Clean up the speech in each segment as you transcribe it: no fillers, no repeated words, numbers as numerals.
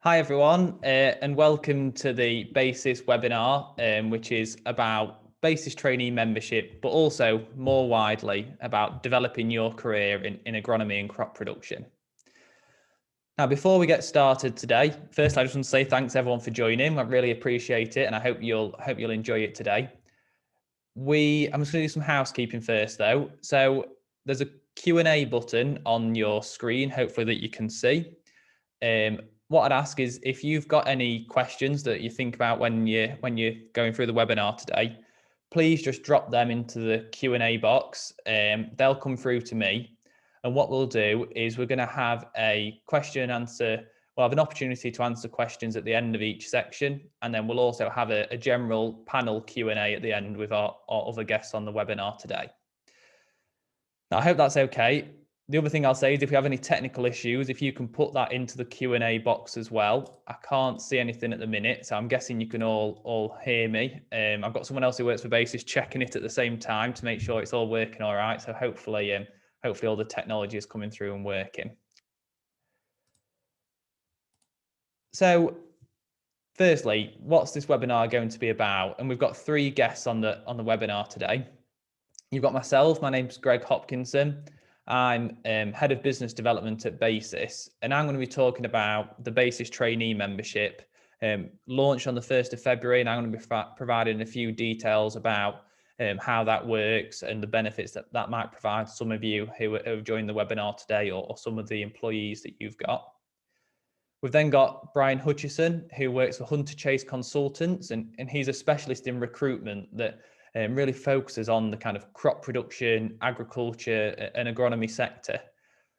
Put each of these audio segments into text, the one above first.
Hi everyone, and welcome to the BASIS webinar, which is about BASIS trainee membership, but also more widely about developing your career in agronomy and crop production. Now, before we get started today, first I just want to say thanks everyone for joining. I really appreciate it, and I hope you'll enjoy it today. I'm just going to do some housekeeping first, though. So there's a Q&A button on your screen, hopefully that you can see. What I'd ask is if you've got any questions that you think about when you're going through the webinar today, please just drop them into the Q&A box. They'll come through to me. And what we'll do is we're going to have a question and answer. We'll have an opportunity to answer questions at the end of each section. And then we'll also have a general panel Q&A at the end with our other guests on the webinar today. Now, I hope that's okay. The other thing I'll say is if we have any technical issues, if you can put that into the Q&A box as well. I can't see anything at the minute, so I'm guessing you can all hear me. I've got someone else who works for BASIS checking it at the same time to make sure it's all working all right. So hopefully all the technology is coming through and working. So firstly, what's this webinar going to be about? And we've got three guests on the webinar today. You've got myself, my name's Greg Hopkinson. I'm head of business development at BASIS, and I'm going to be talking about the BASIS trainee membership launched on the 1st of February, and I'm going to be providing a few details about how that works and the benefits that might provide some of you who have joined the webinar today or some of the employees that you've got. We've then got Brian Hutchison, who works for Hunter Chase Consultants, and he's a specialist in recruitment that really focuses on the kind of crop production, agriculture and agronomy sector.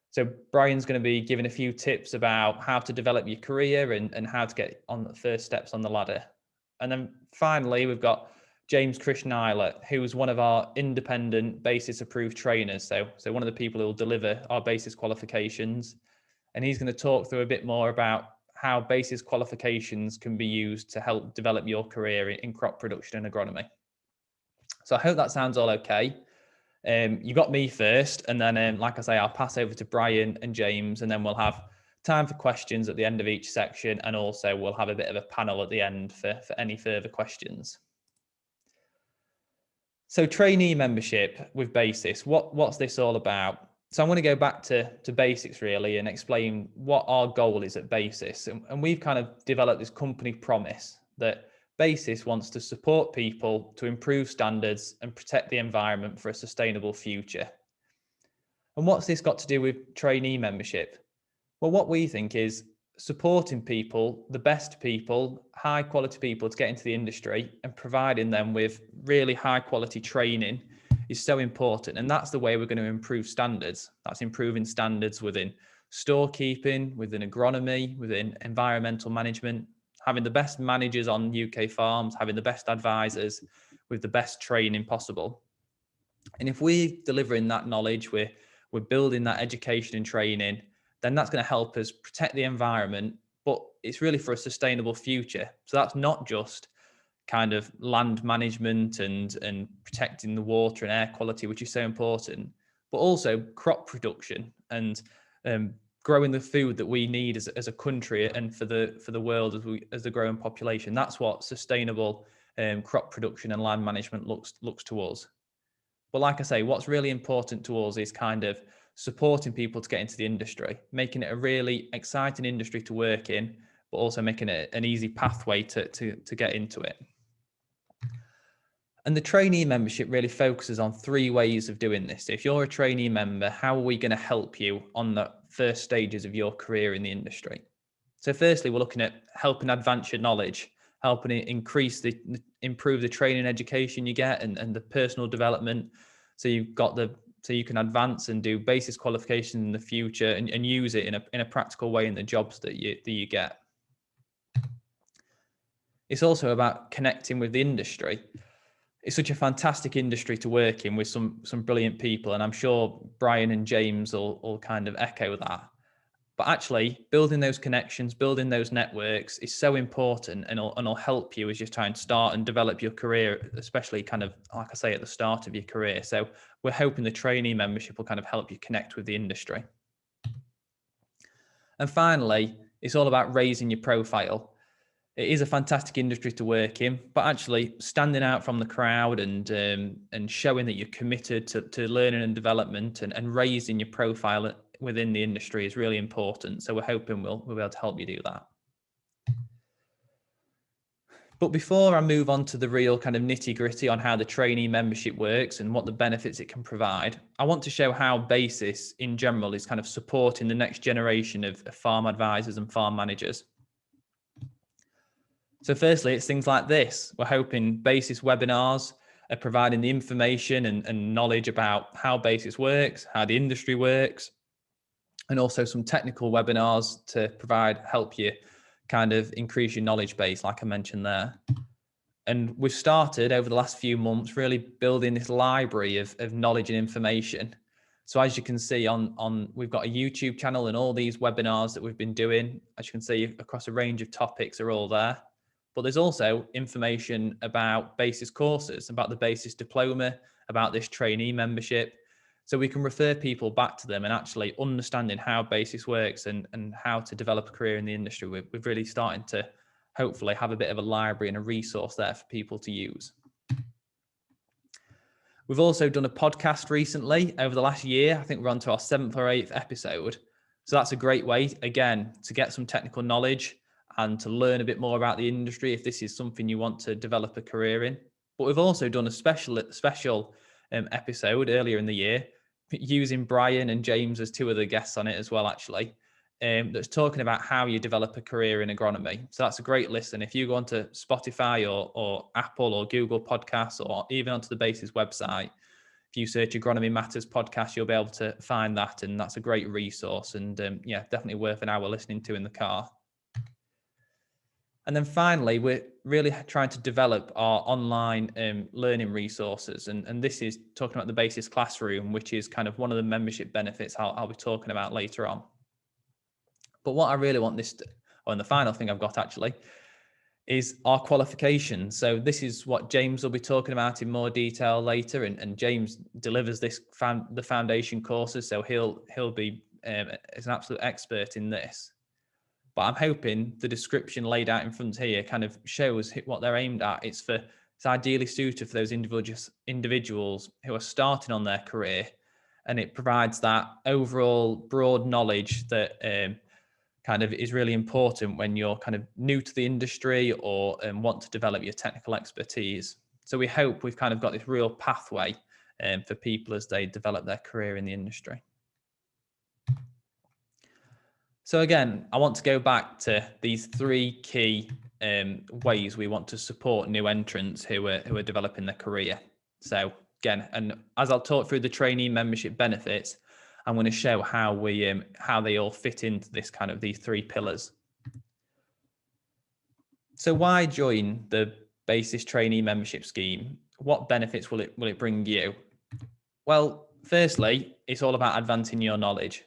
So Brian's going to be giving a few tips about how to develop your career and how to get on the first steps on the ladder. And then finally, we've got James Christian-Ilett, who's one of our independent BASIS approved trainers. So one of the people who will deliver our BASIS qualifications. And he's going to talk through a bit more about how BASIS qualifications can be used to help develop your career in crop production and agronomy. So I hope that sounds all okay. You got me first, and then like I say, I'll pass over to Brian and James, and then we'll have time for questions at the end of each section, and also we'll have a bit of a panel at the end for any further questions. So trainee membership with BASIS, what's this all about? So I'm going to go back to basics really and explain what our goal is at BASIS. And we've kind of developed this company promise that BASIS wants to support people to improve standards and protect the environment for a sustainable future. And what's this got to do with trainee membership? Well, what we think is supporting people, the best people, high quality people to get into the industry and providing them with really high quality training is so important. And that's the way we're going to improve standards. That's improving standards within storekeeping, within agronomy, within environmental management, having the best managers on UK farms, having the best advisors with the best training possible. And if we're delivering that knowledge, we're building that education and training, then that's going to help us protect the environment, but it's really for a sustainable future. So that's not just kind of land management and protecting the water and air quality, which is so important, but also crop production and growing the food that we need as a country and for the world as the growing population. That's what sustainable crop production and land management looks to us. But like I say, what's really important to us is kind of supporting people to get into the industry, making it a really exciting industry to work in, but also making it an easy pathway to get into it. And the trainee membership really focuses on three ways of doing this. If you're a trainee member, how are we going to help you on the first stages of your career in the industry? So firstly, we're looking at helping advance your knowledge, helping improve the training education you get and the personal development. So you can advance and do BASIS qualifications in the future and use it in a practical way in the jobs that you get. It's also about connecting with the industry. It's such a fantastic industry to work in with some brilliant people. And I'm sure Brian and James will kind of echo that. But actually building those connections, building those networks is so important and it'll help you as you try and start and develop your career, especially kind of, like I say, at the start of your career. So we're hoping the trainee membership will kind of help you connect with the industry. And finally, It's all about raising your profile. It is a fantastic industry to work in, but actually standing out from the crowd and showing that you're committed to learning and development and raising your profile within the industry is really important. So we're hoping we'll be able to help you do that. But before I move on to the real kind of nitty gritty on how the trainee membership works and what the benefits it can provide, I want to show how BASIS in general is kind of supporting the next generation of farm advisors and farm managers. So firstly, it's things like this. We're hoping BASIS webinars are providing the information and knowledge about how BASIS works, how the industry works, and also some technical webinars to help you kind of increase your knowledge base, like I mentioned there. And we've started over the last few months really building this library of knowledge and information. So as you can see we've got a YouTube channel, and all these webinars that we've been doing, as you can see, across a range of topics are all there. But there's also information about BASIS courses, about the BASIS Diploma, about this trainee membership. So we can refer people back to them and actually understanding how BASIS works and how to develop a career in the industry. We've really starting to hopefully have a bit of a library and a resource there for people to use. We've also done a podcast recently over the last year. I think we're on to our 7th or 8th episode. So that's a great way, again, to get some technical knowledge and to learn a bit more about the industry if this is something you want to develop a career in. But we've also done a special episode earlier in the year using Brian and James as 2 of the guests on it as well, actually, that's talking about how you develop a career in agronomy. So that's a great listen. If you go onto Spotify or Apple or Google Podcasts, or even onto the BASIS website, if you search Agronomy Matters podcast, you'll be able to find that. And that's a great resource, and yeah, definitely worth an hour listening to in the car. And then finally, we're really trying to develop our online learning resources. And this is talking about the BASIS Classroom, which is kind of one of the membership benefits I'll be talking about later on. But what I really want and the final thing I've got actually, is our qualifications. So this is what James will be talking about in more detail later. And James delivers the foundation courses. So he'll be as an absolute expert in this. But I'm hoping the description laid out in front here kind of shows what they're aimed at. It's ideally suited for those individuals who are starting on their career, and it provides that overall broad knowledge that kind of is really important when you're kind of new to the industry or want to develop your technical expertise. So we hope we've kind of got this real pathway for people as they develop their career in the industry. So again, I want to go back to these 3 key ways we want to support new entrants who are developing their career. So again, and as I'll talk through the trainee membership benefits, I'm going to show how they all fit into these 3 pillars. So why join the BASIS trainee membership scheme? What benefits will it bring you? Well, firstly, it's all about advancing your knowledge.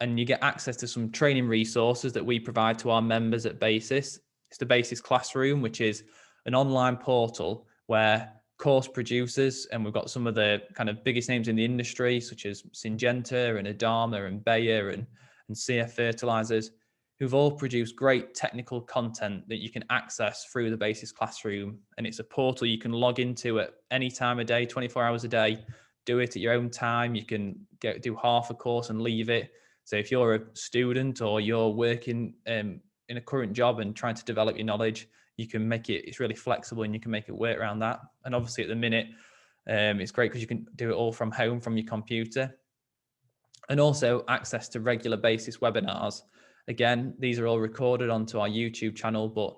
And you get access to some training resources that we provide to our members at BASIS. It's the BASIS Classroom, which is an online portal where course producers, and we've got some of the kind of biggest names in the industry, such as Syngenta and Adama and Bayer and CF Fertilizers, who've all produced great technical content that you can access through the BASIS Classroom. And it's a portal you can log into at any time of day, 24 hours a day, do it at your own time. You can do half a course and leave it. So if you're a student or you're working in a current job and trying to develop your knowledge, you can make it's really flexible and you can make it work around that. And obviously at the minute, it's great because you can do it all from home, from your computer. And also access to regular BASIS webinars. Again, these are all recorded onto our YouTube channel, but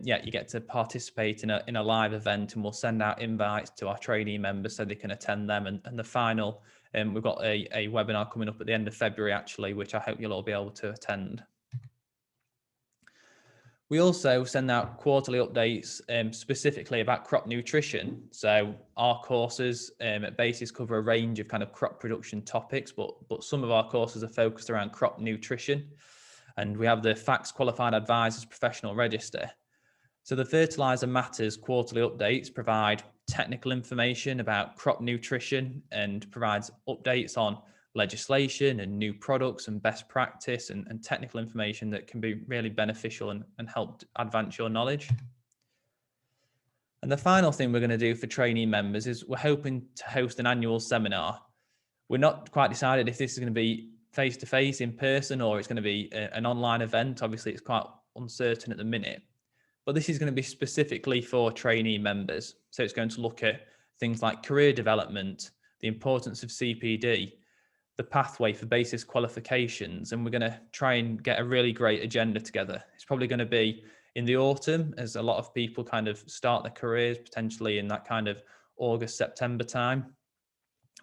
yeah, you get to participate in a live event, and we'll send out invites to our trainee members so they can attend them. And the final, we've got a webinar coming up at the end of February, actually, which I hope you'll all be able to attend. We also send out quarterly updates specifically about crop nutrition. So our courses at BASIS cover a range of kind of crop production topics, but some of our courses are focused around crop nutrition. And we have the FACTS Qualified Advisors Professional Register. So the Fertilizer Matters quarterly updates provide technical information about crop nutrition and provides updates on legislation and new products and best practice and technical information that can be really beneficial and help advance your knowledge. And the final thing we're going to do for trainee members is we're hoping to host an annual seminar. We're not quite decided if this is going to be face-to-face in person or it's going to be an online event. Obviously, it's quite uncertain at the minute, but this is going to be specifically for trainee members. So it's going to look at things like career development, the importance of CPD, the pathway for BASIS qualifications, and we're going to try and get a really great agenda together. It's probably going to be in the autumn, as a lot of people kind of start their careers, potentially in that kind of August, September time.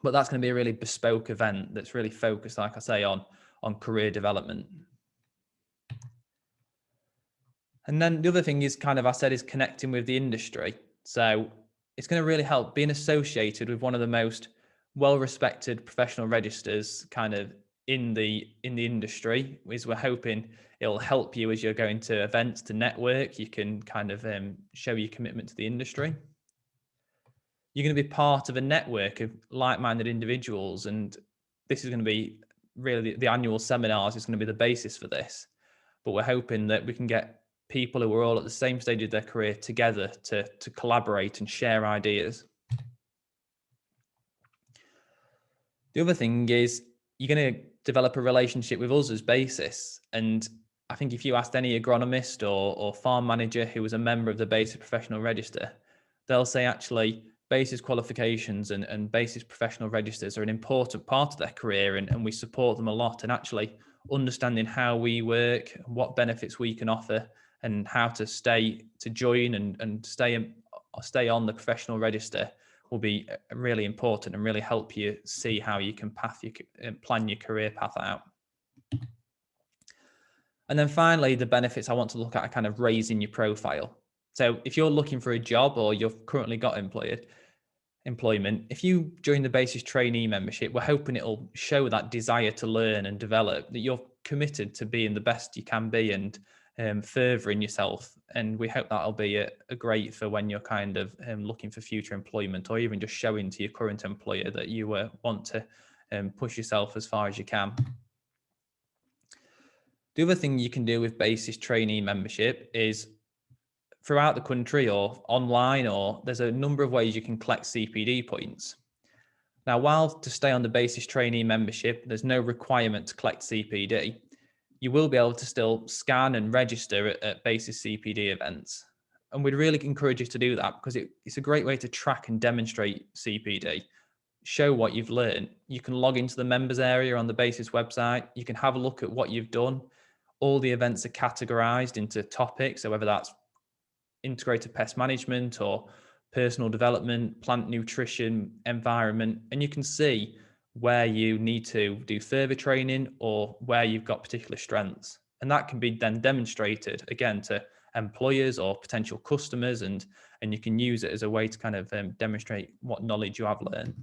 But that's going to be a really bespoke event that's really focused, like I say, on career development. And then the other thing is kind of, I said, is connecting with the industry. So it's going to really help being associated with one of the most well-respected professional registers kind of in the industry. Is we're hoping it'll help you as you're going to events to network. You can kind of show your commitment to the industry. You're going to be part of a network of like-minded individuals, and this is going to be really the annual seminars is going to be the basis for this. But we're hoping that we can get people who are all at the same stage of their career together to collaborate and share ideas. The other thing is you're going to develop a relationship with us as BASIS. And I think if you asked any agronomist or farm manager who was a member of the BASIS Professional Register, they'll say actually BASIS qualifications and BASIS Professional Registers are an important part of their career, and we support them a lot. And actually understanding how we work, what benefits we can offer, and how to join and stay on the professional register will be really important and really help you see how you can plan your career path out. And then finally, the benefits I want to look at are kind of raising your profile. So if you're looking for a job or you've currently got employment, if you join the BASIS trainee membership, we're hoping it'll show that desire to learn and develop, that you're committed to being the best you can be and furthering yourself. And we hope that'll be a great for when you're kind of looking for future employment, or even just showing to your current employer that you want to push yourself as far as you can. The other thing you can do with BASIS trainee membership is throughout the country or online, or there's a number of ways you can collect CPD points. Now, while to stay on the BASIS trainee membership, there's no requirement to collect CPD, you will be able to still scan and register at BASIS CPD events. And we'd really encourage you to do that because it's a great way to track and demonstrate CPD, show what you've learned. You can log into the members area on the BASIS website. You can have a look at what you've done. All the events are categorized into topics. So whether that's integrated pest management or personal development, plant nutrition, environment, and you can see where you need to do further training or where you've got particular strengths. And that can be then demonstrated again to employers or potential customers, and you can use it as a way to kind of demonstrate what knowledge you have learned.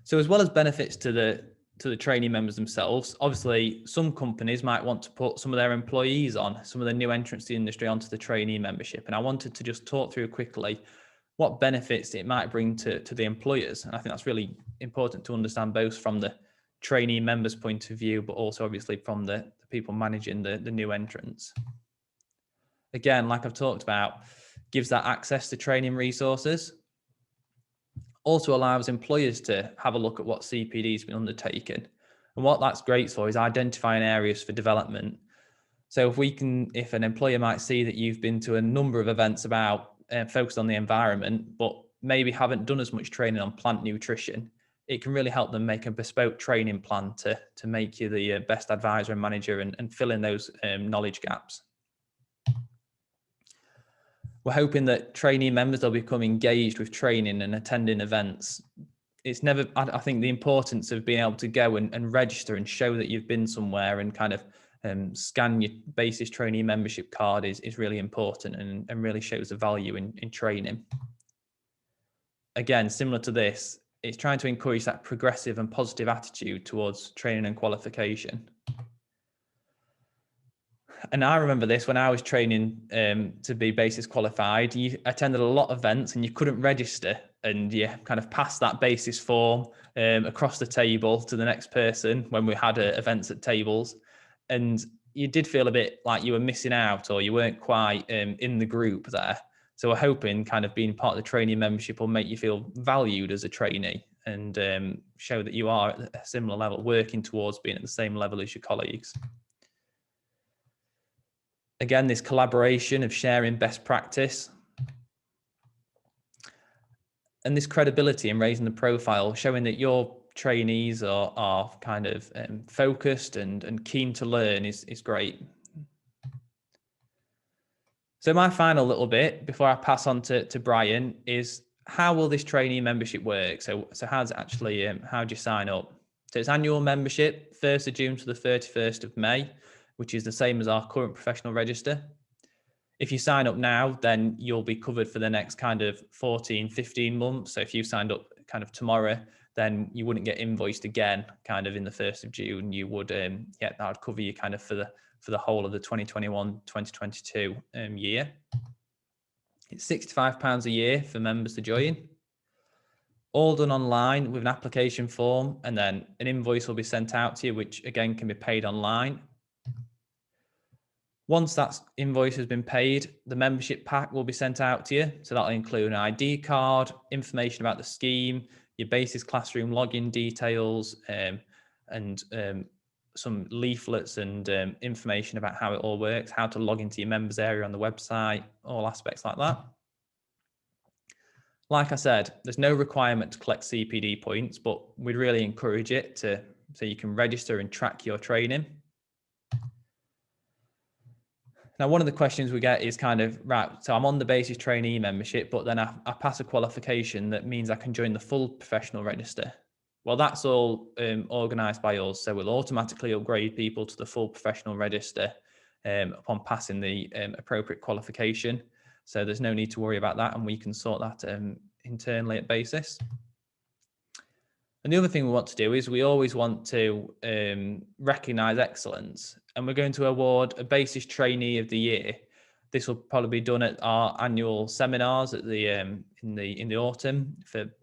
So as well as benefits to the trainee members themselves, obviously some companies might want to put some of their employees on, some of the new entrants to the industry onto the trainee membership. And I wanted to just talk through quickly what benefits it might bring to the employers. And I think that's really important to understand, both from the trainee members' point of view, but also obviously from the people managing the new entrants. Again, like I've talked about, gives that access to training resources. Also allows employers to have a look at what CPD has been undertaken. And what that's great for is identifying areas for development. So if an employer might see that you've been to a number of events about focused on the environment, but maybe haven't done as much training on plant nutrition, it can really help them make a bespoke training plan to make you the best advisor and manager and fill in those knowledge gaps. We're hoping that trainee members will become engaged with training and attending events. I think the importance of being able to go and register and show that you've been somewhere and kind of scan your BASIS trainee membership card is really important and really shows the value in training. Again, similar to this, it's trying to encourage that progressive and positive attitude towards training and qualification. And I remember this when I was training to be BASIS qualified. You attended a lot of events and you couldn't register and you kind of pass that BASIS form across the table to the next person when we had events at tables, and you did feel a bit like you were missing out or you weren't quite in the group there. So we're hoping kind of being part of the trainee membership will make you feel valued as a trainee and show that you are at a similar level, working towards being at the same level as your colleagues. Again, this collaboration of sharing best practice and this credibility in raising the profile, showing that your trainees are kind of focused and keen to learn is great. So my final little bit before I pass on to Brian is, how will this trainee membership work? So how does it actually, how do you sign up? So it's annual membership, 1st of June to the 31st of May, which is the same as our current professional register. If you sign up now, then you'll be covered for the next kind of 14, 15 months. So if you signed up kind of tomorrow, then you wouldn't get invoiced again kind of in the 1st of June. You would, that would cover you kind of for the whole of the 2021-2022 year. It's £65 a year for members to join. All done online with an application form, and then an invoice will be sent out to you, which again can be paid online. Once that invoice has been paid, the membership pack will be sent out to you. So that'll include an ID card, information about the scheme, your BASIS classroom login details, and some leaflets and information about how it all works, how to log into your members area on the website, all aspects like that. Like I said, there's no requirement to collect CPD points, but we'd really encourage it so you can register and track your training. Now, one of the questions we get is kind of, right, so I'm on the BASIS trainee membership, but then I pass a qualification that means I can join the full professional register. Well, that's all organised by us. So we'll automatically upgrade people to the full professional register upon passing the appropriate qualification. So there's no need to worry about that, and we can sort that internally at BASIS. And the other thing we want to do is we always want to recognise excellence, and we're going to award a BASIS Trainee of the Year. This will probably be done at our annual seminars at the in the autumn,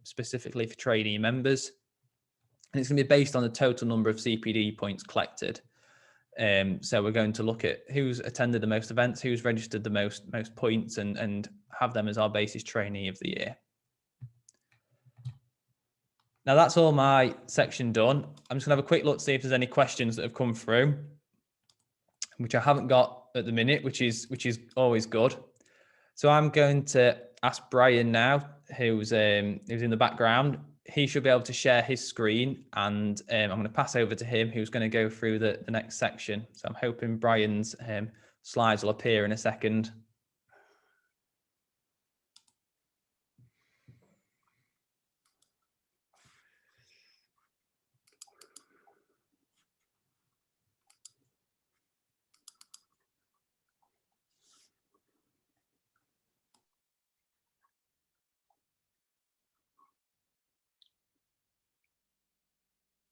specifically for trainee members, and it's going to be based on the total number of CPD points collected. So we're going to look at who's attended the most events, who's registered the most points, and have them as our BASIS Trainee of the Year. Now that's all my section done. I'm just gonna have a quick look to see if there's any questions that have come through, which I haven't got at the minute, which is always good. So I'm going to ask Brian now, who's in the background. He should be able to share his screen, and I'm going to pass over to him, who's going to go through the next section. So I'm hoping Brian's slides will appear in a second.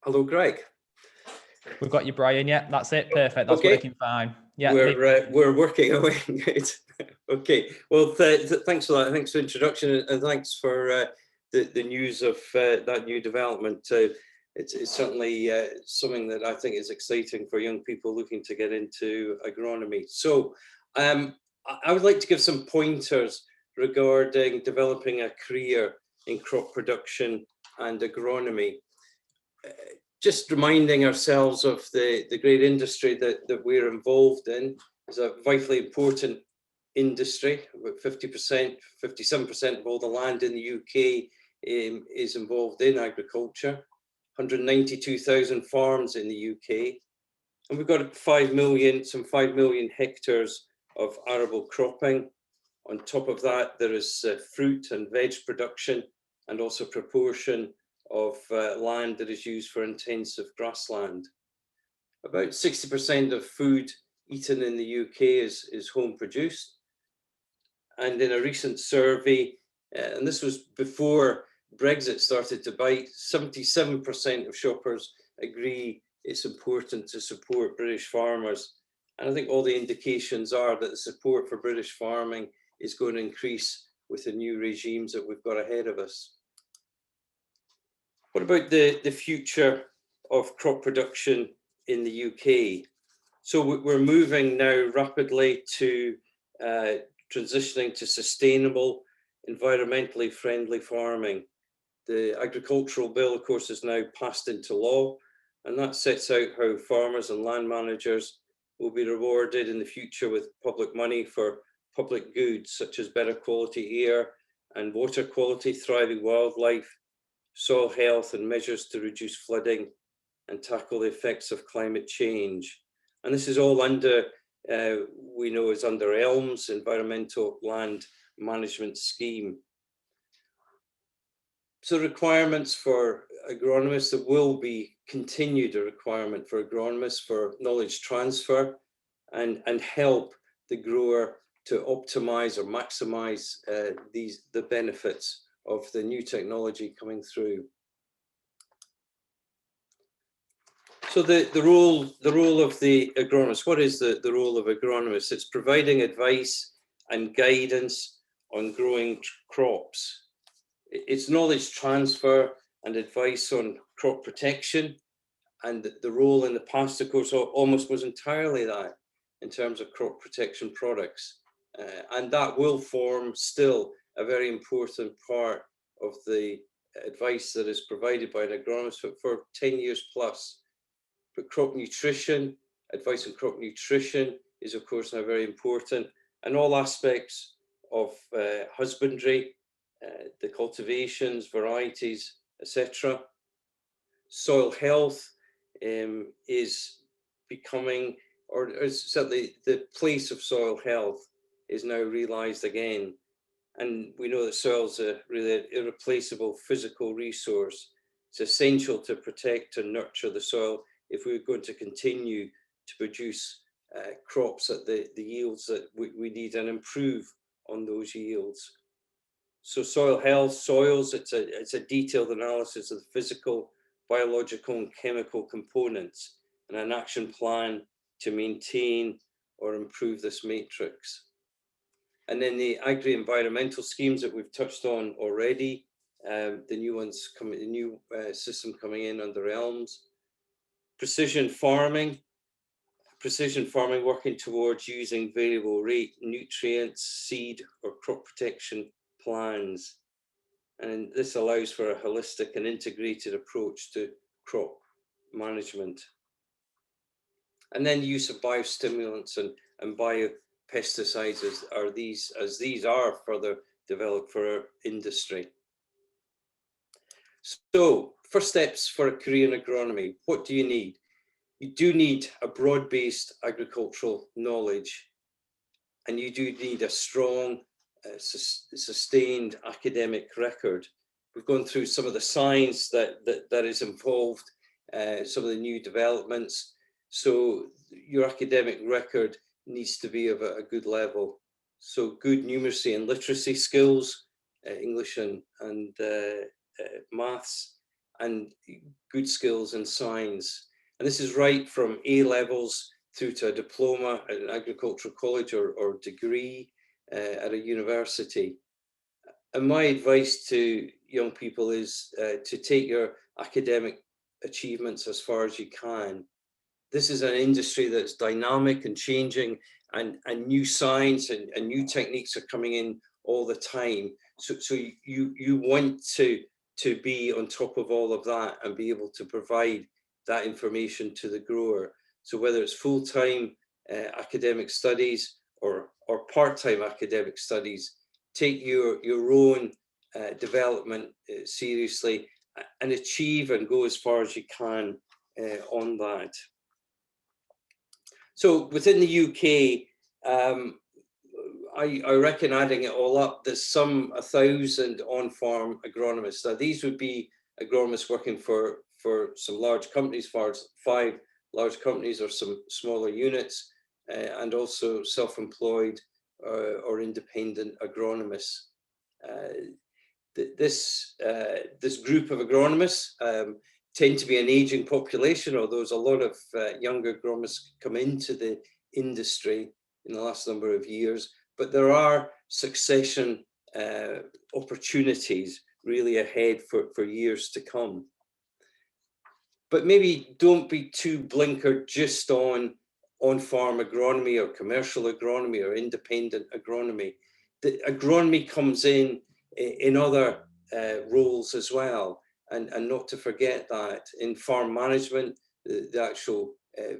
Hello, Greg. We've got you, Brian. Yeah, that's it. Perfect. That's okay. Working fine. Yeah, we're working away. Okay. Well, thanks for that. Thanks for the introduction, and thanks for the news of that new development. It's certainly something that I think is exciting for young people looking to get into agronomy. So I would like to give some pointers regarding developing a career in crop production and agronomy. Just reminding ourselves of the great industry that we're involved in. It's a vitally important industry. About 50%, 57% of all the land in the UK is involved in agriculture. 192,000 farms in the UK. And we've got some 5 million hectares of arable cropping. On top of that, there is fruit and veg production, and also proportion of land that is used for intensive grassland. About 60% of food eaten in the UK is home produced. And in a recent survey, and this was before Brexit started to bite, 77% of shoppers agree it's important to support British farmers. And I think all the indications are that the support for British farming is going to increase with the new regimes that we've got ahead of us. What about the future of crop production in the UK? So we're moving now rapidly to transitioning to sustainable, environmentally friendly farming. The agricultural bill, of course, is now passed into law, and that sets out how farmers and land managers will be rewarded in the future with public money for public goods such as better quality air and water quality, thriving wildlife, soil health, and measures to reduce flooding and tackle the effects of climate change. And this is all under, we know is under ELM's Environmental Land Management Scheme. So requirements for agronomists, there will be continued a requirement for agronomists for knowledge transfer and help the grower to optimize or maximize the benefits of the new technology coming through. So the role of the agronomist, what is the role of agronomist? It's providing advice and guidance on growing crops. It's knowledge transfer and advice on crop protection, and the role in the past, of course, almost was entirely that in terms of crop protection products. And that will form still a very important part of the advice that is provided by an agronomist for 10 years plus. But crop nutrition, advice on crop nutrition is, of course, now very important, and all aspects of husbandry, the cultivations, varieties, etc. Soil health is becoming, or certainly the place of soil health is now realised again. And we know that soil's a really irreplaceable physical resource. It's essential to protect and nurture the soil if we're going to continue to produce crops at the yields that we need and improve on those yields. So soil health, soils, it's a detailed analysis of the physical, biological and chemical components and an action plan to maintain or improve this matrix. And then the agri-environmental schemes that we've touched on already, the new ones coming, the new system coming in under ELMS. Precision farming working towards using variable rate nutrients, seed or crop protection plans. And this allows for a holistic and integrated approach to crop management. And then use of biostimulants and biopesticides as these are further developed for our industry. So first steps for a career in agronomy, what do you need? You do need a broad-based agricultural knowledge, and you do need a strong, sustained academic record. We've gone through some of the science that is involved, some of the new developments. So your academic record needs to be of a good level. So good numeracy and literacy skills, English and maths, and good skills in science. And this is right from A levels through to a diploma at an agricultural college or degree at a university. And my advice to young people is to take your academic achievements as far as you can. This is an industry that's dynamic and changing, and new science and new techniques are coming in all the time. So you want to be on top of all of that and be able to provide that information to the grower. So whether it's full-time academic studies or part-time academic studies, take your own development seriously and achieve and go as far as you can on that. So within the UK, I reckon adding it all up, there's some 1,000 on-farm agronomists. Now these would be agronomists working for some large companies, 5 large companies or some smaller units, and also self-employed or independent agronomists. This group of agronomists tend to be an aging population, although there's a lot of younger agronomists come into the industry in the last number of years. But there are succession opportunities really ahead for years to come. But maybe don't be too blinkered just on on-farm agronomy or commercial agronomy or independent agronomy. The agronomy comes in other roles as well, and not to forget that in farm management, the actual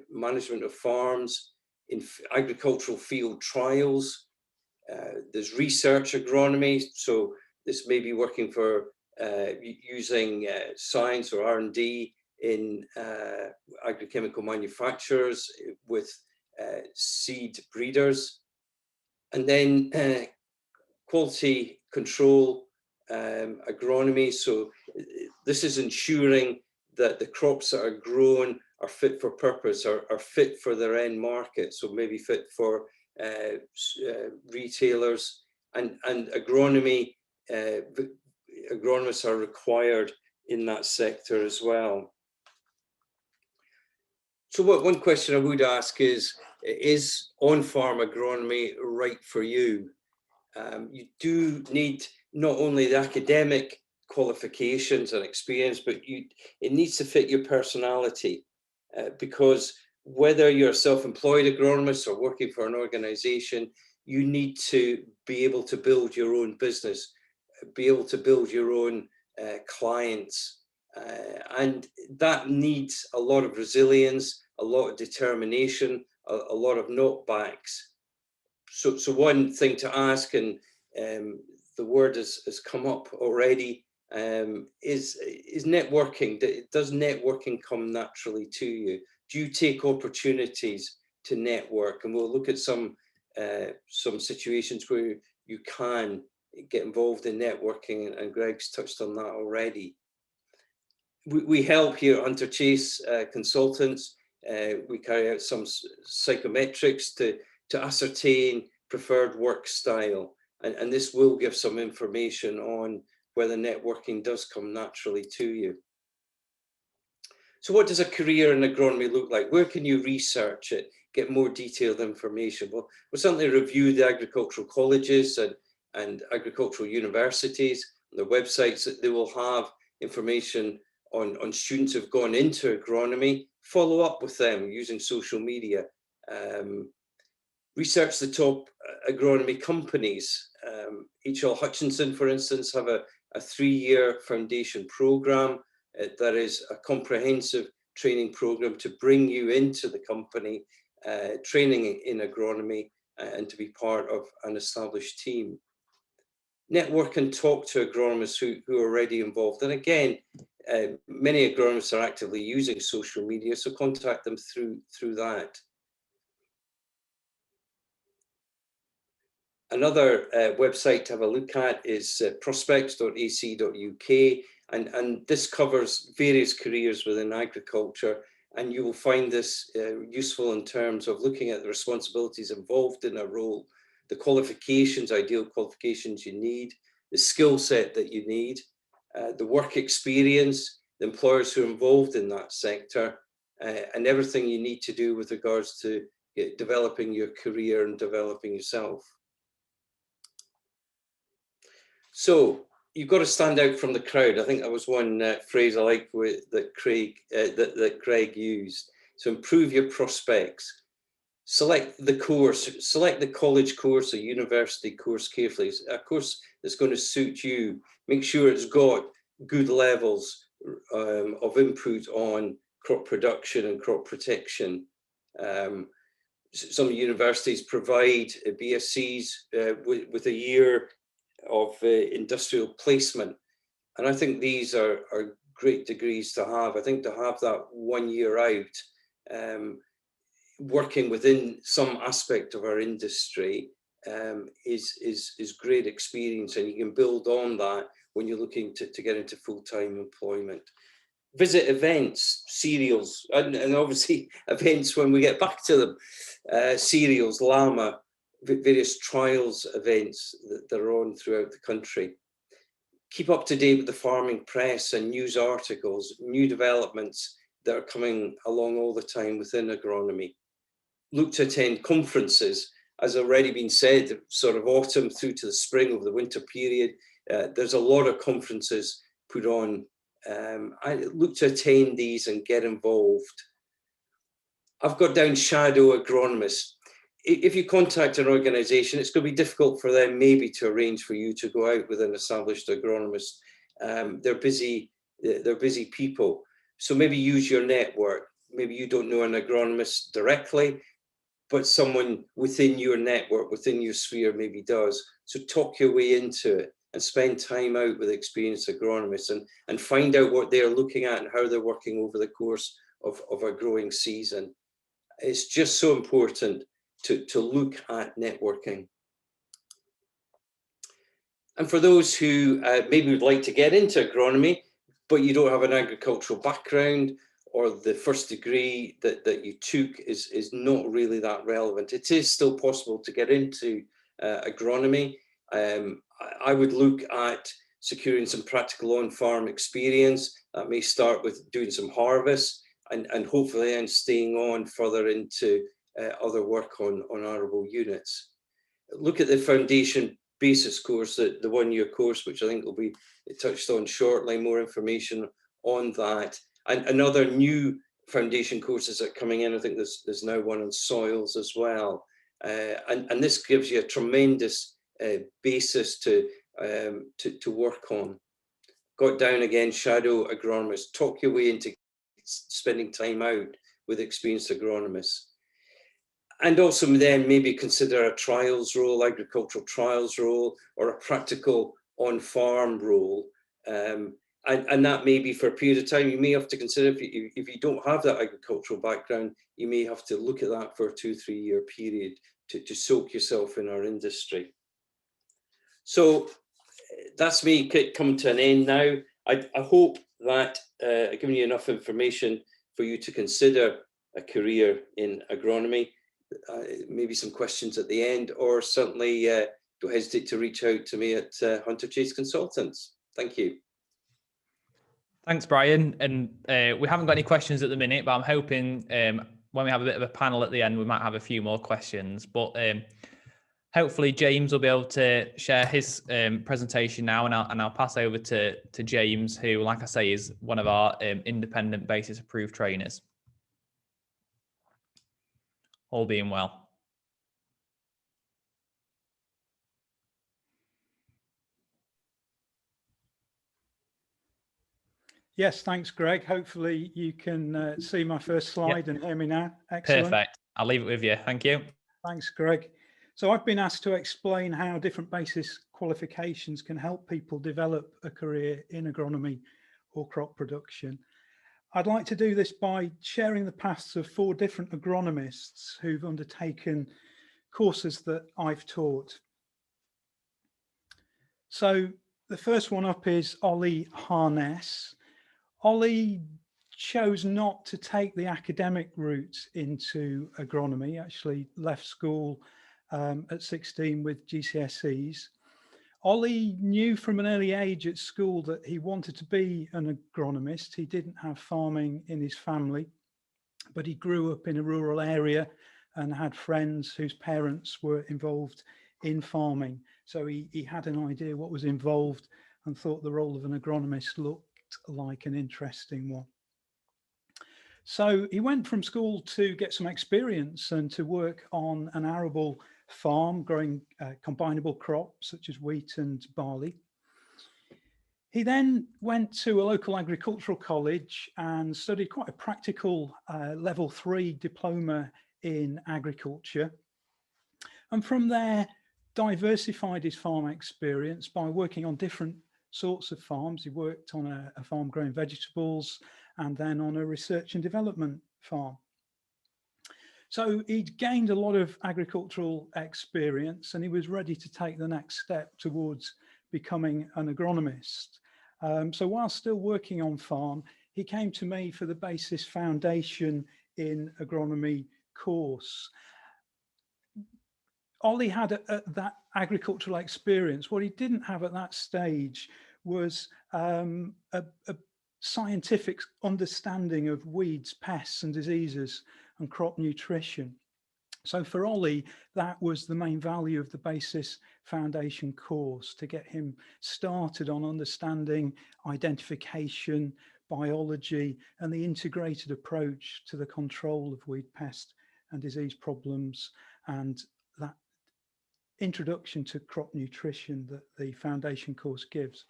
management of farms, in agricultural field trials, there's research agronomy, so this may be working for using science or R&D in agrochemical manufacturers with seed breeders, and then quality control agronomy. So this is ensuring that the crops that are grown are fit for purpose, are fit for their end market, so maybe fit for retailers, and agronomy, agronomists are required in that sector as well. So one question I would ask is on-farm agronomy right for you? You do need not only the academic qualifications and experience, but it needs to fit your personality, because whether you're a self-employed agronomist or working for an organization, you need to be able to build your own business, be able to build your own clients, and that needs a lot of resilience, a lot of determination, a lot of knockbacks. So one thing to ask, and the word has come up already, is networking. Does networking come naturally to you? Do you take opportunities to network? And we'll look at some situations where you can get involved in networking, and Greg's touched on that already. We help here at Hunter Chase Consultants. We carry out some psychometrics to ascertain preferred work style, and this will give some information on whether networking does come naturally to you. So what does a career in agronomy look like? Where can you research it, get more detailed information? Well, we'll certainly review the agricultural colleges and agricultural universities, their websites, that they will have information on students who've gone into agronomy. Follow up with them using social media. Research the top agronomy companies. H.L. Hutchison, for instance, have a 3-year foundation program that is a comprehensive training program to bring you into the company, training in agronomy, and to be part of an established team. Network and talk to agronomists who are already involved. And again, many agronomists are actively using social media, so contact them through that. Another website to have a look at is prospects.ac.uk, and this covers various careers within agriculture, and you will find this useful in terms of looking at the responsibilities involved in a role, the qualifications, ideal qualifications you need, the skill set that you need, the work experience, the employers who are involved in that sector, and everything you need to do with regards to developing your career and developing yourself. So you've got to stand out from the crowd. I think that was one phrase I like that Greg used. So improve your prospects. Select the course, select the college course or university course carefully. A course that's going to suit you. Make sure it's got good levels of input on crop production and crop protection. Some universities provide BScs with a year of industrial placement, and I think these are great degrees to have. I think to have that 1 year out, working within some aspect of our industry is great experience, and you can build on that when you're looking to get into full-time employment. Visit events, cereals, and obviously events when we get back to them, cereals, llama, various trials events that are on throughout the country. Keep up to date with the farming press and news articles, new developments that are coming along all the time within agronomy. Look to attend conferences. as already been said, sort of autumn through to the spring of the winter period. There's a lot of conferences put on. I look to attend these and get involved. I've got down shadow agronomist. If you contact an organisation, it's going to be difficult for them maybe to arrange for you to go out with an established agronomist. They're busy people. So maybe use your network. Maybe you don't know an agronomist directly, but someone within your network, within your sphere maybe does. So talk your way into it and spend time out with experienced agronomists and find out what they're looking at and how they're working over the course of a growing season. It's just so important to look at networking. And for those who maybe would like to get into agronomy, but you don't have an agricultural background, or the first degree that you took is not really that relevant, it is still possible to get into agronomy. I would look at securing some practical on-farm experience. That may start with doing some harvest and hopefully then staying on further into other work on arable units. Look at the foundation BASIS course, the one-year course, which I think will be touched on shortly, more information on that. And other new foundation courses that are coming in. I think there's now one on soils as well. And this gives you a tremendous basis to work on. Got down again, shadow agronomist. Talk your way into spending time out with experienced agronomists. And also then maybe consider a trials role, agricultural trials role, or a practical on-farm role. And that may be for a period of time. You may have to consider, if you don't have that agricultural background, you may have to look at that for a 2-3 year period to soak yourself in our industry. So that's me coming to an end now. I hope that I've given you enough information for you to consider a career in agronomy. Maybe some questions at the end, or certainly don't hesitate to reach out to me at Hunter Chase Consultants. Thank you. Thanks, Brian. And we haven't got any questions at the minute, but I'm hoping when we have a bit of a panel at the end, we might have a few more questions. But hopefully James will be able to share his presentation now, and I'll pass over to James, who, like I say, is one of our independent BASIS approved trainers. All being well. Yes, thanks, Greg. Hopefully you can see my first slide and hear me now. Excellent. Perfect. I'll leave it with you. Thank you. Thanks, Greg. So I've been asked to explain how different BASIS qualifications can help people develop a career in agronomy or crop production. I'd like to do this by sharing the paths of 4 different agronomists who've undertaken courses that I've taught. So the first one up is Ollie Harness. Ollie chose not to take the academic route into agronomy. He actually left school at 16 with GCSEs. Ollie knew from an early age at school that he wanted to be an agronomist. He didn't have farming in his family, but he grew up in a rural area and had friends whose parents were involved in farming. So he had an idea what was involved and thought the role of an agronomist looked like an interesting one. So he went from school to get some experience and to work on an arable farm growing combinable crops such as wheat and barley. He then went to a local agricultural college and studied quite a practical level 3 diploma in agriculture. And from there, diversified his farm experience by working on different sorts of farms. He worked on a farm growing vegetables and then on a research and development farm. So he'd gained a lot of agricultural experience and he was ready to take the next step towards becoming an agronomist. So while still working on farm, he came to me for the BASIS Foundation in Agronomy course. Ollie had that agricultural experience. What he didn't have at that stage was a scientific understanding of weeds, pests and diseases and crop nutrition. So for Ollie, that was the main value of the BASIS Foundation course, to get him started on understanding identification, biology, and the integrated approach to the control of weed pest and disease problems, and that introduction to crop nutrition that the foundation course gives.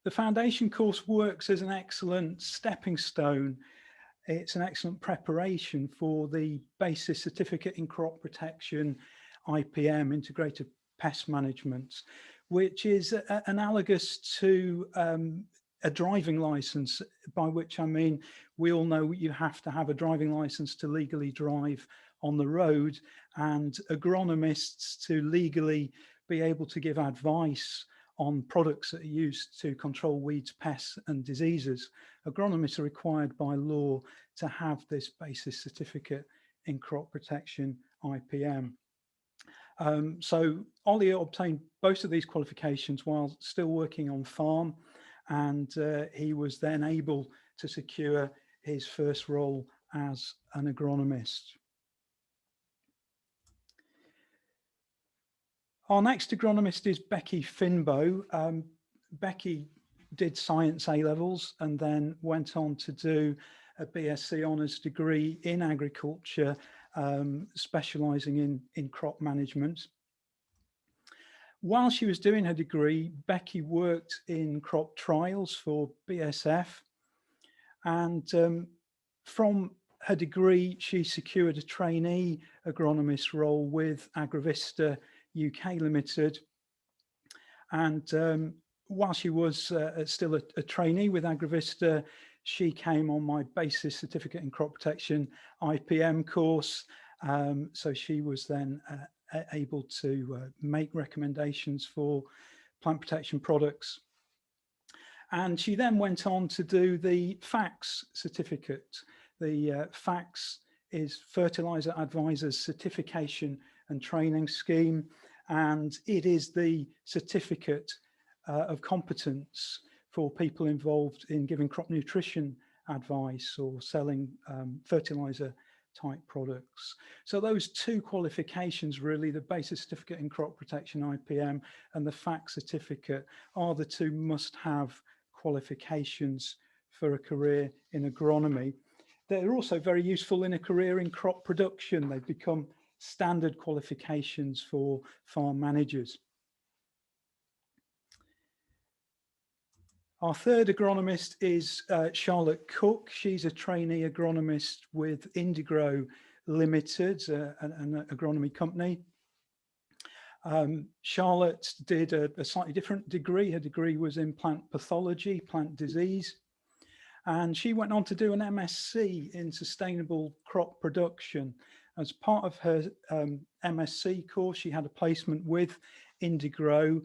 The foundation course works as an excellent stepping stone. It's an excellent preparation for the BASIS Certificate in Crop Protection IPM, Integrated Pest Management, which is analogous to a driving license, by which I mean we all know you have to have a driving license to legally drive on the road, and agronomists to legally be able to give advice on products that are used to control weeds, pests and diseases. Agronomists are required by law to have this BASIS Certificate in Crop Protection IPM. So Ollie obtained both of these qualifications while still working on farm, and he was then able to secure his first role as an agronomist. Our next agronomist is Becky Finbow. Becky did science A-levels and then went on to do a BSc honours degree in agriculture, specialising in crop management. While she was doing her degree, Becky worked in crop trials for BSF, and from her degree she secured a trainee agronomist role with Agravista UK Limited, and while she was still a trainee with Agravista, she came on my BASIS Certificate in Crop Protection IPM course, so she was then able to make recommendations for plant protection products. And she then went on to do the FACS certificate. The FACS is Fertiliser Advisors Certification and Training Scheme, and it is the certificate of competence for people involved in giving crop nutrition advice or selling fertiliser type products. So those two qualifications, really, the BASIS Certificate in Crop Protection IPM and the FACS certificate, are the two must-have qualifications for a career in agronomy. They're also very useful in a career in crop production. They've become standard qualifications for farm managers. Our third agronomist is Charlotte Cook. She's a trainee agronomist with Indigro Limited, an agronomy company. Charlotte did a slightly different degree. Her degree was in plant pathology, plant disease, and she went on to do an MSc in sustainable crop production. As part of her MSc course, she had a placement with Indigro.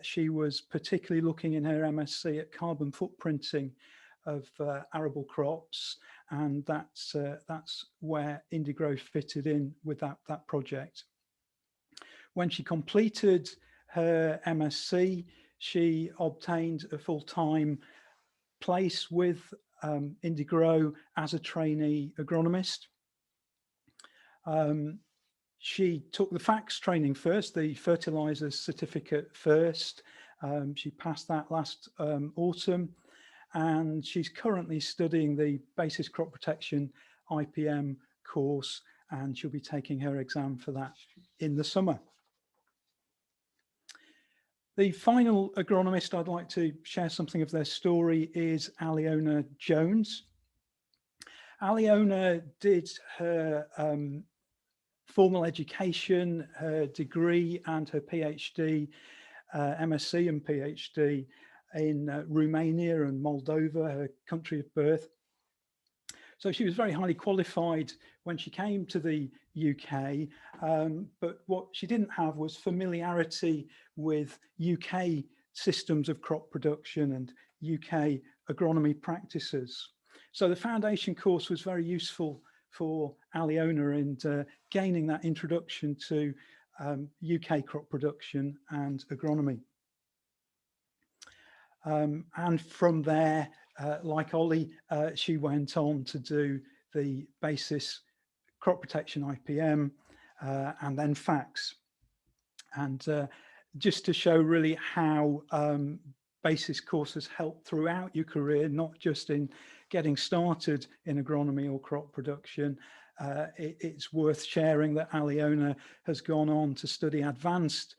She was particularly looking in her MSc at carbon footprinting of arable crops, and that's where Indigro fitted in with that project. When she completed her MSc, she obtained a full-time place with Indigro as a trainee agronomist. She took the FACS training first, the fertiliser certificate first. She passed that last autumn, and she's currently studying the BASIS Crop Protection IPM course, and she'll be taking her exam for that in the summer. The final agronomist I'd like to share something of their story is Alina Jones. Alina did her formal education, her degree and her PhD, MSc and PhD in Romania and Moldova, her country of birth. So she was very highly qualified when she came to the UK, but what she didn't have was familiarity with UK systems of crop production and UK agronomy practices. So the foundation course was very useful for Alina in gaining that introduction to UK crop production and agronomy. And from there, like Ollie, she went on to do the BASIS Crop Protection IPM, and then FACS. And just to show really how BASIS courses help throughout your career, not just in getting started in agronomy or crop production. It's worth sharing that Alina has gone on to study advanced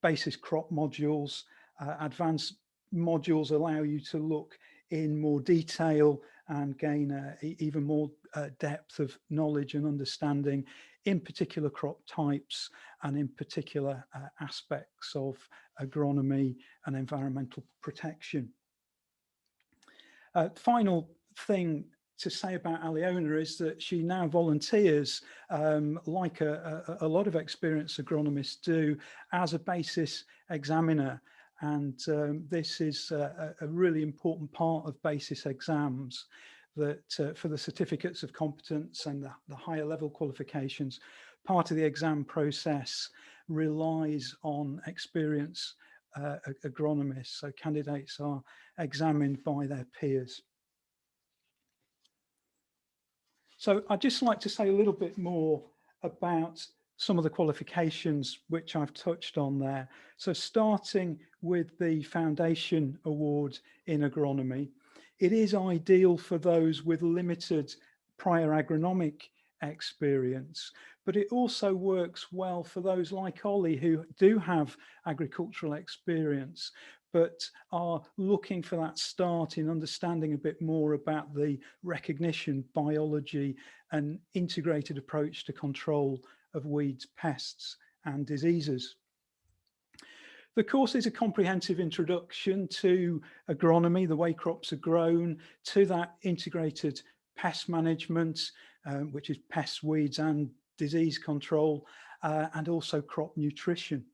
BASIS crop modules. Advanced modules allow you to look in more detail and gain even more depth of knowledge and understanding in particular crop types and in particular aspects of agronomy and environmental protection. Final thing to say about Alina is that she now volunteers, like a lot of experienced agronomists do, as a BASIS examiner. And this is a really important part of BASIS exams, that for the certificates of competence and the higher level qualifications, part of the exam process relies on experienced agronomists. So candidates are examined by their peers. So I'd just like to say a little bit more about some of the qualifications which I've touched on there. So starting with the Foundation Award in Agronomy, it is ideal for those with limited prior agronomic experience, but it also works well for those like Ollie who do have agricultural experience, but are looking for that start in understanding a bit more about the recognition, biology, and integrated approach to control of weeds, pests, and diseases. The course is a comprehensive introduction to agronomy, the way crops are grown, to that integrated pest management, which is pests, weeds, and disease control, and also crop nutrition.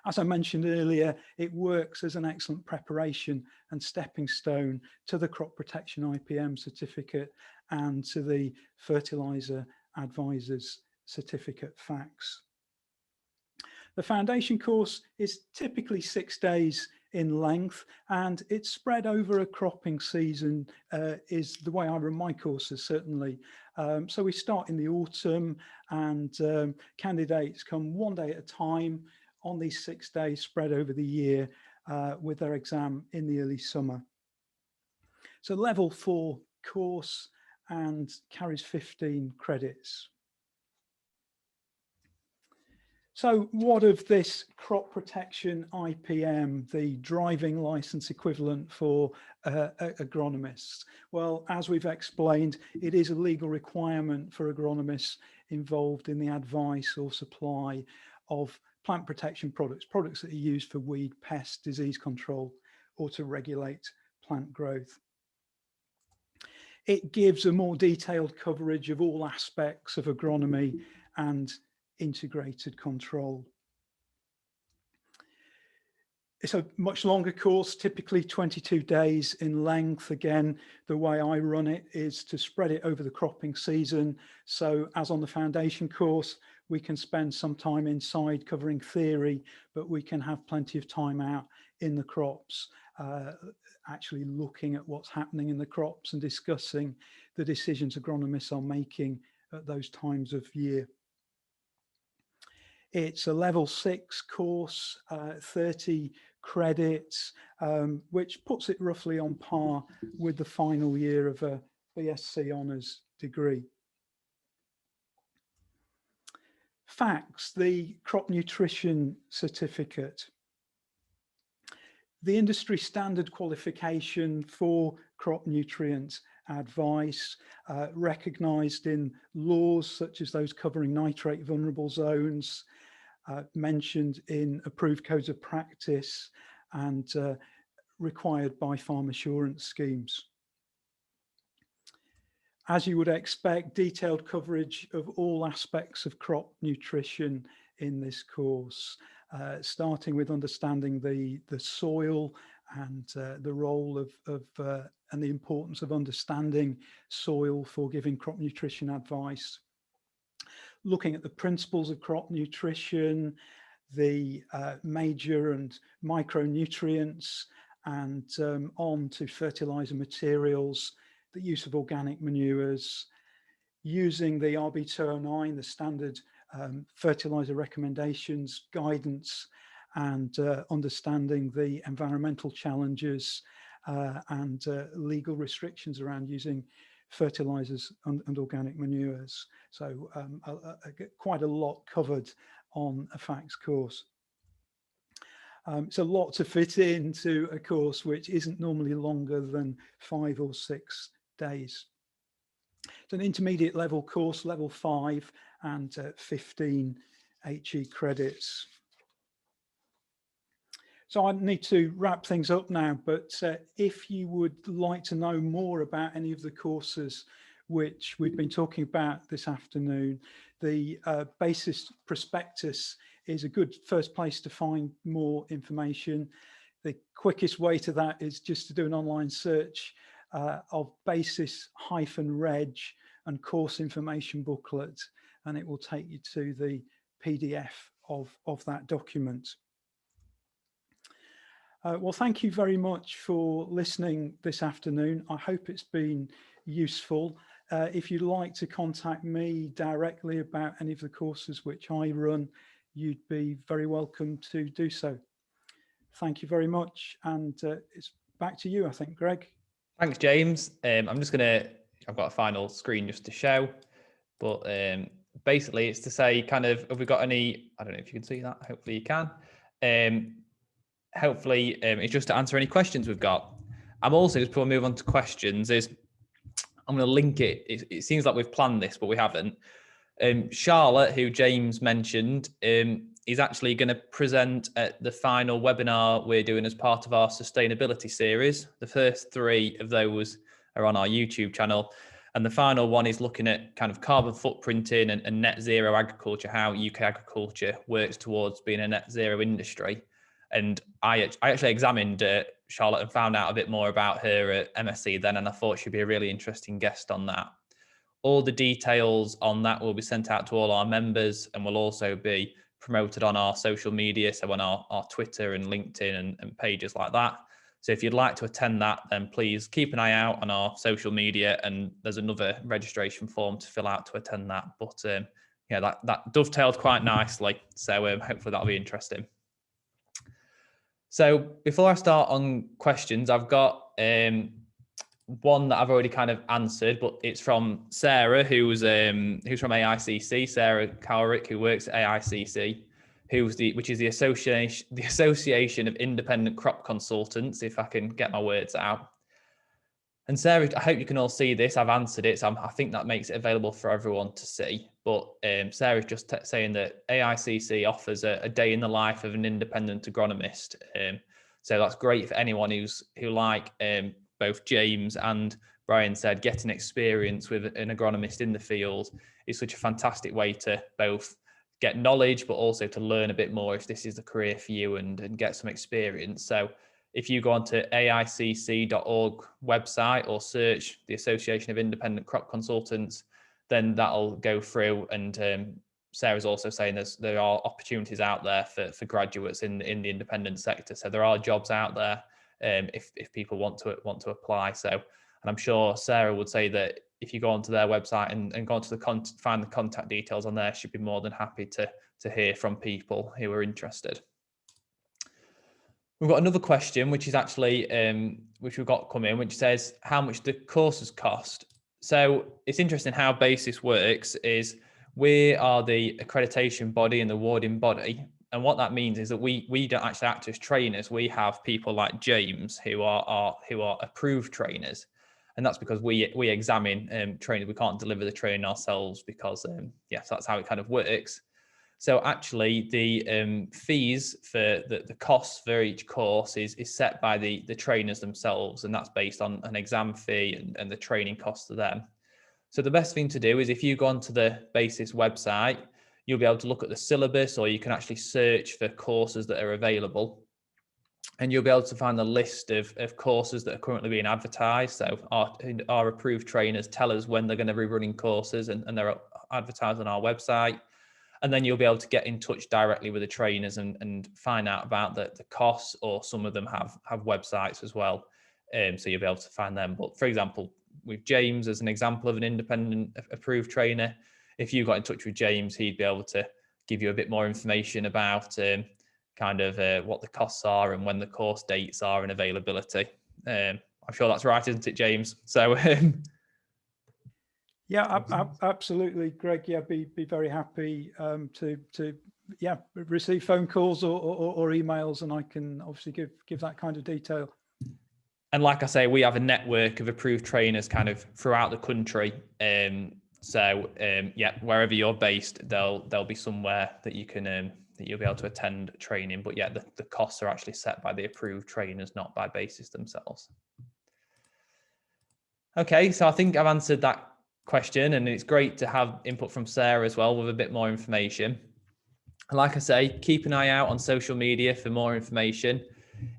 As I mentioned earlier, it works as an excellent preparation and stepping stone to the Crop Protection IPM certificate and to the Fertiliser Advisors Certificate FACS. The foundation course is typically 6 days in length, and it's spread over a cropping season, is the way I run my courses, certainly. So we start in the autumn, and candidates come 1 day at a time on these 6 days spread over the year, with their exam in the early summer. So level 4 course and carries 15 credits. So what of this Crop Protection IPM, the driving license equivalent for agronomists? Well, as we've explained, it is a legal requirement for agronomists involved in the advice or supply of plant protection products, products that are used for weed, pest, disease control, or to regulate plant growth. It gives a more detailed coverage of all aspects of agronomy and integrated control. It's a much longer course, typically 22 days in length. Again, the way I run it is to spread it over the cropping season. So as on the foundation course, we can spend some time inside covering theory, but we can have plenty of time out in the crops, actually looking at what's happening in the crops and discussing the decisions agronomists are making at those times of year. It's a level 6 course, 30 credits, which puts it roughly on par with the final year of a BSc honours degree. FACS, the crop nutrition certificate. The industry standard qualification for crop nutrient advice, recognised in laws such as those covering nitrate vulnerable zones, mentioned in approved codes of practice, and required by farm assurance schemes. As you would expect, detailed coverage of all aspects of crop nutrition in this course, starting with understanding the soil and the role of and the importance of understanding soil for giving crop nutrition advice. Looking at the principles of crop nutrition, the major and micronutrients, and on to fertiliser materials, the use of organic manures, using the RB209, the standard fertiliser recommendations, guidance, and understanding the environmental challenges and legal restrictions around using fertilisers and organic manures. So quite a lot covered on a FACS course. It's a lot to fit into a course which isn't normally longer than 5 or 6 days. It's an intermediate level course, level 5, and 15 HE credits. So I need to wrap things up now, but if you would like to know more about any of the courses which we've been talking about this afternoon, the BASIS prospectus is a good first place to find more information. The quickest way to that is just to do an online search of BASIS-reg and course information booklet, and it will take you to the PDF of that document. Well, thank you very much for listening this afternoon. I hope it's been useful. If you'd like to contact me directly about any of the courses which I run, you'd be very welcome to do so. Thank you very much. And it's back to you, I think, Greg. Thanks, James. I've got a final screen just to show, but basically it's to say kind of, have we got any, I don't know if you can see that, hopefully you can. Hopefully it's just to answer any questions we've got. I'm also, just before we move on to questions, I'm going to link it. It seems like we've planned this, but we haven't. Charlotte, who James mentioned, is actually going to present at the final webinar we're doing as part of our sustainability series. The first 3 of those are on our YouTube channel. And the final one is looking at kind of carbon footprinting and net zero agriculture, how UK agriculture works towards being a net zero industry. And I actually examined Charlotte and found out a bit more about her at MSc then, and I thought she'd be a really interesting guest on that. All the details on that will be sent out to all our members and will also be promoted on our social media, so on our Twitter and LinkedIn and pages like that. So if you'd like to attend that, then please keep an eye out on our social media, and there's another registration form to fill out to attend that. But yeah, that dovetailed quite nicely, so hopefully that'll be interesting. So before I start on questions, I've got one that I've already kind of answered, but it's from Sarah, who's from AICC, Sarah Cowrick, who works at AICC, which is the Association of Independent Crop Consultants, if I can get my words out. And Sarah, I hope you can all see this. I've answered it, so I think that makes it available for everyone to see. But Sarah's just saying that AICC offers a day in the life of an independent agronomist. So that's great for anyone who like both James and Brian said, getting experience with an agronomist in the field is such a fantastic way to both get knowledge, but also to learn a bit more if this is the career for you and get some experience. So if you go onto aicc.org website or search the Association of Independent Crop Consultants, then that'll go through. And Sarah's also saying there are opportunities out there for graduates in the independent sector. So there are jobs out there if people want to apply. So, and I'm sure Sarah would say that if you go onto their website and go onto find the contact details on there, she'd be more than happy to hear from people who are interested. We've got another question, which is actually, which we've got come in, which says how much the courses cost. So it's interesting how BASIS works is we are the accreditation body and the awarding body. And what that means is that we don't actually act as trainers. We have people like James who are approved trainers. And that's because we examine trainers. We can't deliver the training ourselves because, yes, that's how it kind of works. So actually the fees for the costs for each course is set by the trainers themselves, and that's based on an exam fee and the training costs to them. So the best thing to do is if you go onto the BASIS website, you'll be able to look at the syllabus, or you can actually search for courses that are available. And you'll be able to find the list of courses that are currently being advertised. So our approved trainers tell us when they're going to be running courses, and they're advertised on our website. And then you'll be able to get in touch directly with the trainers and find out about the costs, or some of them have websites as well. So you'll be able to find them. But for example, with James as an example of an independent approved trainer. If you got in touch with James, he'd be able to give you a bit more information about kind of what the costs are and when the course dates are and availability. I'm sure that's right, isn't it, James? So yeah, absolutely, Greg. Yeah, be very happy to receive phone calls or emails, and I can obviously give that kind of detail. And like I say, we have a network of approved trainers kind of throughout the country. So wherever you're based, there'll be somewhere that you can that you'll be able to attend training. But yeah, the costs are actually set by the approved trainers, not by BASIS themselves. Okay, so I think I've answered that question, and it's great to have input from Sarah as well with a bit more information. Like I say, keep an eye out on social media for more information,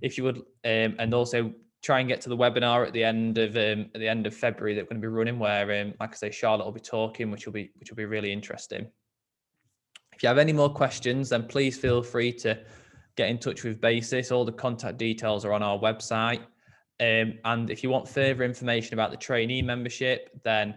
if you would, and also try and get to the webinar at the end of February that we're going to be running, where, like I say, Charlotte will be talking, which will be really interesting. If you have any more questions, then please feel free to get in touch with BASIS. All the contact details are on our website. And if you want further information about the trainee membership, then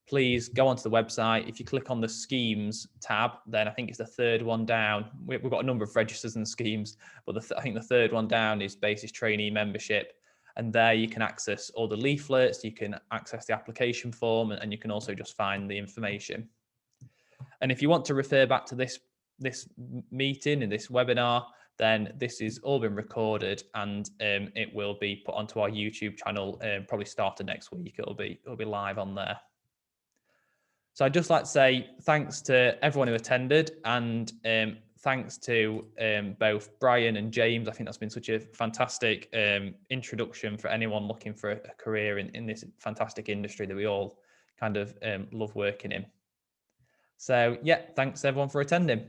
please go onto the website. If you click on the schemes tab, then I think it's the third one down. We've got a number of registers and schemes, but I think the third one down is BASIS trainee membership. And there you can access all the leaflets, you can access the application form, and you can also just find the information. And if you want to refer back to this meeting and this webinar, then this is all been recorded, and it will be put onto our YouTube channel probably starting next week. It'll be live on there. So I'd just like to say thanks to everyone who attended, and thanks to both Brian and James. I think that's been such a fantastic introduction for anyone looking for a career in this fantastic industry that we all kind of love working in. So yeah, thanks everyone for attending.